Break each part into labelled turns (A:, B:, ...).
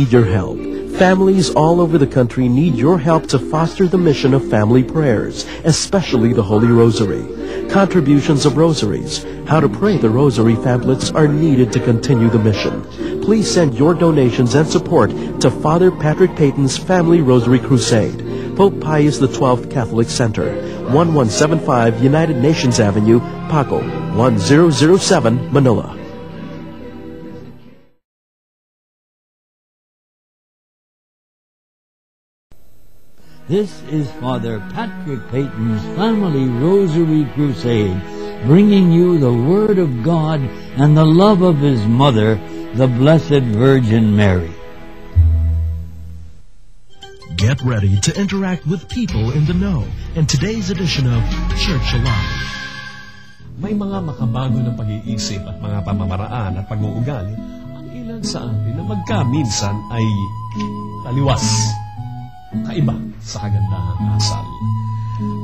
A: need your help. Families all over the country need your help to foster the mission of family prayers, especially the Holy Rosary. Contributions of rosaries, how to pray the rosary pamphlets are needed to continue the mission. Please send your donations and support to Father Patrick Peyton's Family Rosary Crusade, Pope Pius XII Catholic Center, 1175 United Nations Avenue, Paco, 1007, Manila.
B: This is Father Patrick Peyton's Family Rosary Crusade, bringing you the Word of God and the love of His Mother, the Blessed Virgin Mary.
A: Get ready to interact with people in the know in today's edition of Church Alive.
C: May mga makabago ng pag-iisip at mga pamamaraan at pag-uugali ang ilan sa atin na magkaminsan ay taliwas, kaiba sa kagandahang asal.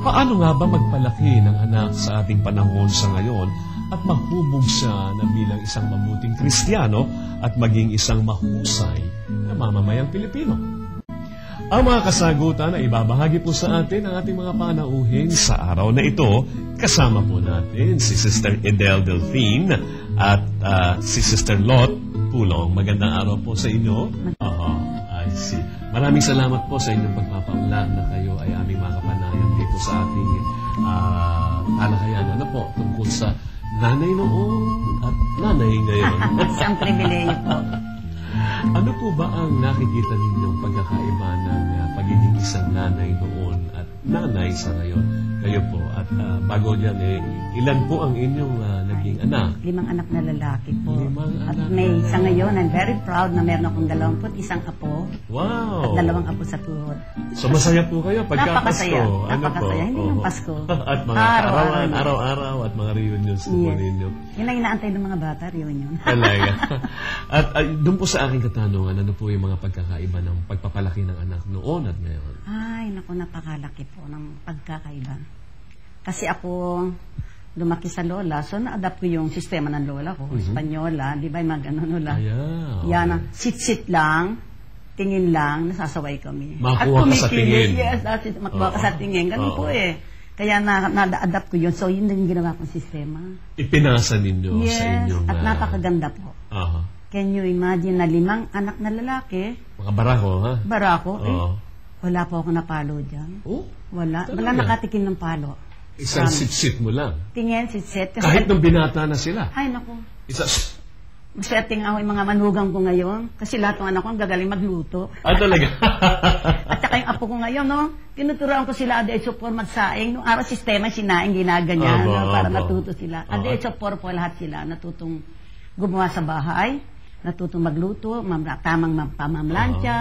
C: Paano nga ba magpalaki ng anak sa ating panahon sa ngayon at mahubog siya na bilang isang mabuting Kristiyano at maging isang mahusay na mamamayang Pilipino? Ang mga kasagutan ay ibabahagi po sa atin ang ating mga panauhin sa araw na ito. Kasama po natin si Sister Edel Delphine at si Sister Lot Pulong. Magandang araw po sa inyo. I see. Maraming salamat po sa inyong pagpapaunlad na kayo ay aming makapanayan dito sa ating talakayan. Ano po, tungkol sa nanay noon at nanay ngayon.
D: Isang pribileyo po.
C: Ano po ba ang nakikita ninyong pagkakaiba ng pagiging isang nanay noon at nanay sa ngayon? Kayo po. At bago dyan, ilan po ang inyong naging anak?
D: 5 anak na lalaki po.
C: 5 anak.
D: At may sa ngayon, I'm very proud na meron akong 21 apo.
C: Wow!
D: At 2 apo sa tuhod.
C: So masaya po kayo pagka
D: Napakasaya.
C: Pasko. Ano
D: Napakasaya.
C: po?
D: Hindi yung Pasko.
C: At mga araw-araw at mga reunions po ninyo.
D: Yun ang inaantay ng mga bata, reunion.
C: Talaga. At doon po sa aking katanungan, ano po yung mga pagkakaiba ng pagpapalaki ng anak noon at ngayon?
D: Ay, naku, napakalaki po ng pagkakaiba. Kasi ako, lumaki sa lola, so na-adapt ko yung sistema ng lola ko. Espanyola, di ba, yung mga ganun lola.
C: Okay.
D: Yan, sit-sit lang, tingin lang, nasasaway kami.
C: Makakuha ka sa tingin.
D: Yes, makakuha ka sa tingin. Ganun po eh. Kaya na-adapt ko yun. So, yun din yung ginawa kong sistema.
C: Ipinasa ninyo sa inyong...
D: At napakaganda po. Can you imagine na 5 anak na lalaki?
C: Mga barako, ha?
D: Barako, wala po ako napalo dyan.
C: Oh?
D: Wala nakatikim ng palo.
C: Isang sit-sit mo lang.
D: Tingin, sit-sit.
C: Kahit nung binata na sila.
D: Ay, naku. Masetting ako yung mga manugang ko ngayon. Kasi lahat ng anak ko ang gagaling magluto.
C: Talaga?
D: At saka yung apo ko ngayon, no? Tinuturuan ko sila at age of 4 magsaing. Noong araw sistema, sinaing, ginaganyan. Para natuto sila. At age of 4 po lahat sila. Natutong gumawa sa bahay. Natutong magluto, tamang pamamlansya,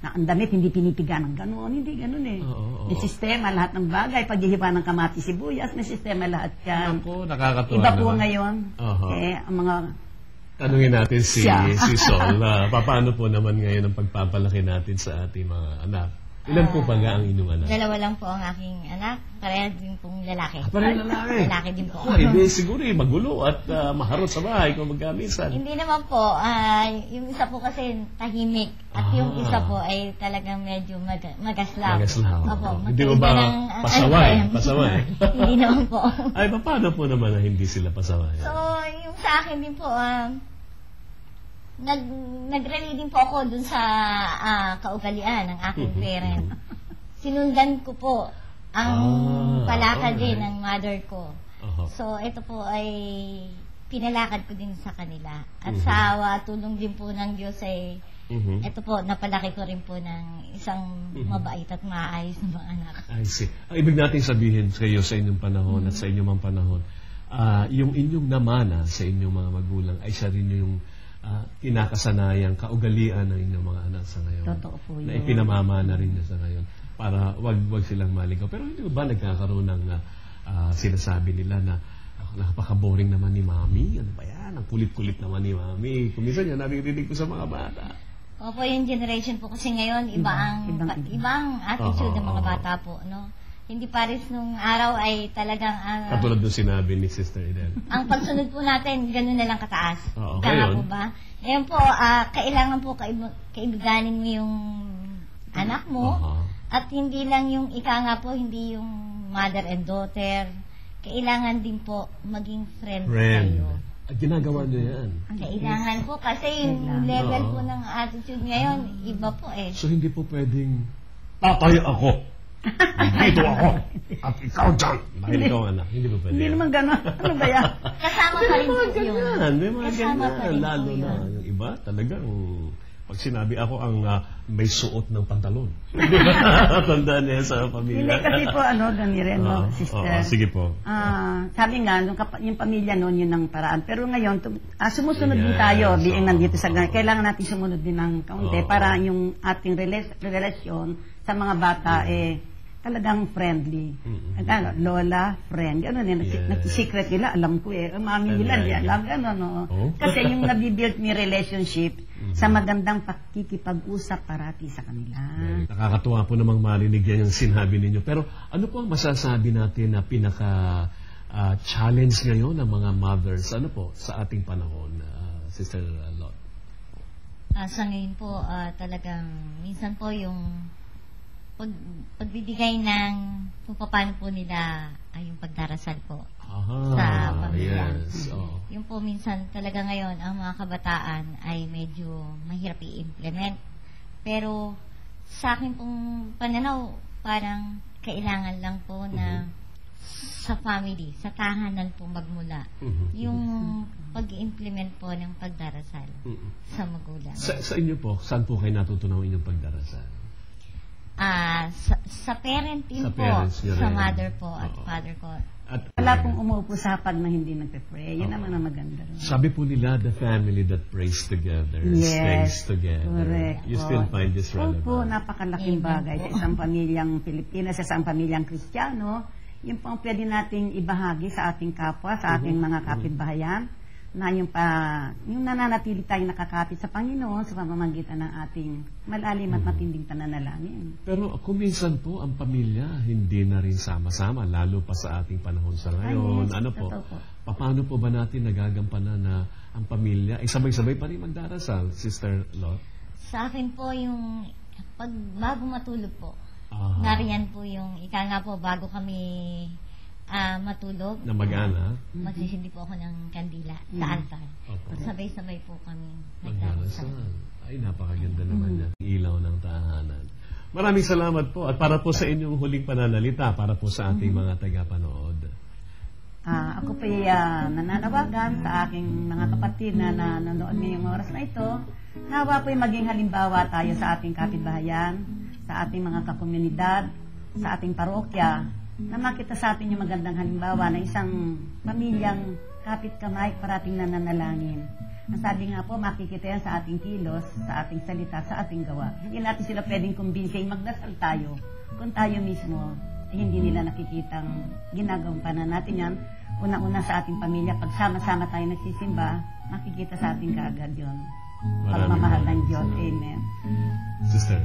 D: ang damit hindi pinipiga ng gano'n, hindi gano'n eh. May sistema, lahat ng bagay, paghihiba ng kamatis, sibuyas, may sistema lahat yan.
C: Ako, nakakatuwa
D: iba po
C: naman.
D: ngayon, ang mga...
C: Tanungin natin si Sol, paano po naman ngayon ang pagpapalaki natin sa ating mga anak? Ilan po ba ang inyong anak?
E: 2 lang po ang aking anak. Pareha din pong lalaki.
C: Pareha lalaki?
E: Lalaki din po.
C: Hindi, siguro magulo at maharot sa bahay kung magkamisan.
E: Hindi naman po. Yung isa po kasi tahimik. At yung isa po ay talagang medyo magaslaw.
C: Magaslaw.
E: Opo.
C: Hindi mo ba pasaway? Pasaway?
E: Hindi naman po.
C: Ay, paano po naman na hindi sila pasaway?
E: So, yung sa akin din po, nag-relay din po ako dun sa kaugalian ng aking parent. Sinundan ko po ang palakad din ng mother ko. So, ito po ay pinalakad ko din sa kanila. At sa tulong din po ng Diyos ay ito po, napalaki ko rin po ng isang mabait at maayos na mga anak.
C: I see. Ang ibig natin sabihin kayo sa inyong panahon at sa inyong mga panahon, yung inyong namana sa inyong mga magulang ay siya rin yung kinakasanayang kaugalian ng inyong mga anak sa ngayon.
D: Totoo po yun.
C: Na ipinamamana rin niya sa ngayon para wag silang maligaw. Pero hindi ba nagkakaroon ng sinasabi nila na napaka-boring naman ni Mami? Ano ba yan? Ang kulit-kulit naman ni Mami. Kuminsan yan, naririnig ko sa mga bata.
E: Opo, yung generation po kasi ngayon, ibang attitude ng mga bata po, no? hindi pares nung araw ay talagang
C: Katulad ng sinabi ni Sister Edel.
E: ang pagsunod po natin, ganun na lang kataas.
C: Oo,
E: Ika nga
C: ngayon.
E: po ba? Ngayon po, kailangan po kaibiganin mo yung anak mo. At hindi lang yung ika nga po, hindi yung mother and daughter. Kailangan din po maging friend kayo.
C: At ginagawa niyo yan.
E: Kailangan po kasi yung level po ng attitude ngayon, iba po eh.
C: So hindi po pwedeng tatay ako. Dito ako. At ikaw dyan. Dahil ikaw anak. Hindi po pwede.
D: Hindi naman gano'n. Ano ba yan?
E: Kasama pa rin po yun.
C: May mga
E: Kasama pa rin
C: ganyan. Lalo
E: po
C: na
E: yun.
C: yung iba talagang pag sinabi ako ang may suot ng pantalon. Tandaan niya sa
D: Hindi
C: pamilya.
D: kasi po, gani rin, sister.
C: Sige po.
D: Sabi nga, yung pamilya noon, yun ang paraan. Pero ngayon, sumusunod din tayo, being nandito sa ganyan. Kailangan natin sumunod din ng kaunti para yung ating relasyon sa mga bata, talagang friendly. Lola, friend. Gano'n secret nila, alam ko mami nila, di alam, gano'n, Kasi yung nabibuild ni relationship sa magandang pakikipag-usap parati sa kanila.
C: Nakakatuwa po namang marinig yan yung sinabi ninyo. Pero ano po ang masasabi natin na pinaka-challenge ngayon ng mga mothers, sa ating panahon, Sister Lot?
E: Sa ngayon po, talagang minsan po yung pagbibigay ng kung paano po nila yung pagdarasal po sa pamilya.
C: Yes.
E: Yung po minsan talaga ngayon ang mga kabataan ay medyo mahirap i-implement. Pero sa akin pong pananaw, parang kailangan lang po na sa family, sa tahanan po magmula yung pag-implement po ng pagdarasal sa magulang.
C: Sa inyo po, saan po kayo natutunan ang inyong pagdarasal?
E: Sa parenting po,
C: parents
E: sa mother po at father ko.
C: At
D: Wala pong umuupo sa hapag na hindi nagpe-pray. Yun naman ang maganda rin.
C: sabi po nila, the family that prays together stays together.
D: Correct.
C: You still find this relevant?
D: Opo, napakalaking bagay sa isang pamilyang Pilipinas, sa isang pamilyang Kristiyano. Yung pang pwede nating ibahagi sa ating kapwa, sa ating mga kapitbahayan, na yung nananatili tayong nakakapit sa Panginoon sa pamamagitan ng ating malalim at matinding pananalangin.
C: Pero kung minsan po, ang pamilya hindi na rin sama-sama, lalo pa sa ating panahon sa ngayon.
D: Yes,
C: Ano po?
D: totoo po.
C: Paano po ba natin nagagampanan na ang pamilya ay sabay-sabay pa rin magdarasal, Sister Lot?
E: Sa akin po yung bago matulog po, nariyan po yung ika nga po bago kami matulog.
C: Na mag-ana?
E: Magsisindi po ako ng kandila sa altar. Sabay-sabay po kami
C: Magdarasal. Ay, napakaganda naman yan. Ilaw ng tahanan. Maraming salamat po. At para po sa inyong huling pananalita, para po sa ating mga tagapanood.
D: Ako po nananawagan sa aking mga kapatid na nanonood ngayong oras na ito. Nawa po maging halimbawa tayo sa ating kapitbahayan, sa ating mga kakomunidad, sa ating parokya, na makita sa atin yung magandang halimbawa na isang pamilyang kapit-kamay parating nananalangin. Ang sabi nga po, makikita yan sa ating kilos, sa ating salita, sa ating gawa. Hindi natin sila pwedeng kumbinsin magdasal tayo kung tayo mismo hindi nila nakikitang ginagampanan natin yan. Una-una sa ating pamilya, pag sama-sama tayo nagsisimba, makikita sa ating kaagad yun. Pagmamahal ng Diyos. Amen.
C: Sister,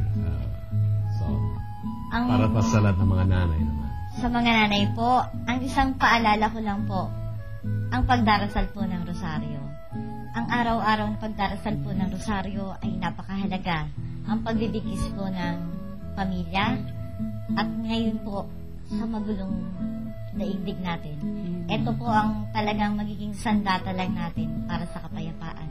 C: para pa sa lahat ng mga nanay naman.
E: Sa mga nanay po, ang isang paalala ko lang po, ang pagdarasal po ng rosaryo. Ang araw-araw na pagdarasal po ng rosaryo ay napakahalaga. Ang pagbibigis po ng pamilya at ngayon po sa magulong daigdig natin. Ito po ang talagang magiging sandata lang natin para sa kapayapaan.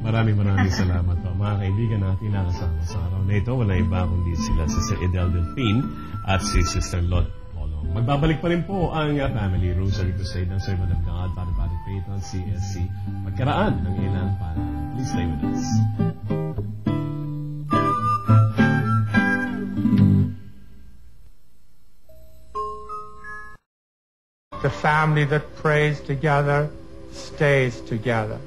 C: Maraming salamat po. Mga kaibigan natin nakasama sa araw na ito, wala iba kundi sila Sister Edel Delphine at si Sister Lot Polong. Magbabalik pa rin po ang Family Rosary Crusade ng Servant of God, Padre Peyton, CSC. Magkaraan ng ilang panahon. Please stay with us.
F: The family that prays together stays together.